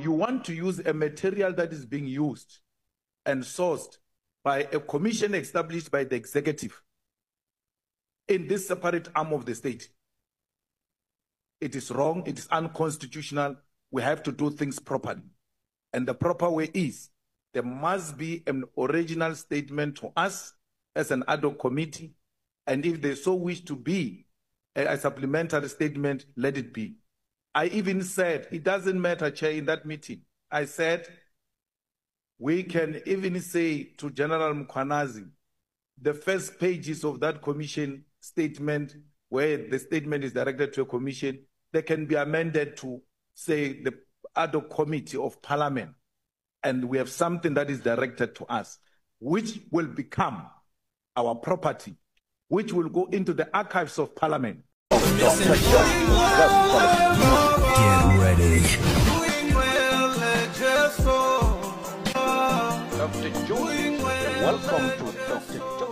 you want to use a material that is being used and sourced by a commission established by the executive in this separate arm of the state, it is wrong, it is unconstitutional. We have to do things properly. And the proper way is there must be an original statement to us as an ad hoc committee. And if they so wish to be a supplementary statement, let it be. I even said, it doesn't matter, Chair, in that meeting. I said, we can even say to General Mkhwanazi, the first pages of that commission statement, where the statement is directed to a commission, they can be amended to say the ad hoc committee of parliament. And we have something that is directed to us, which will become our property, which will go into the archives of parliament. Get ready. Dr. Joe, welcome to Dr. Joe.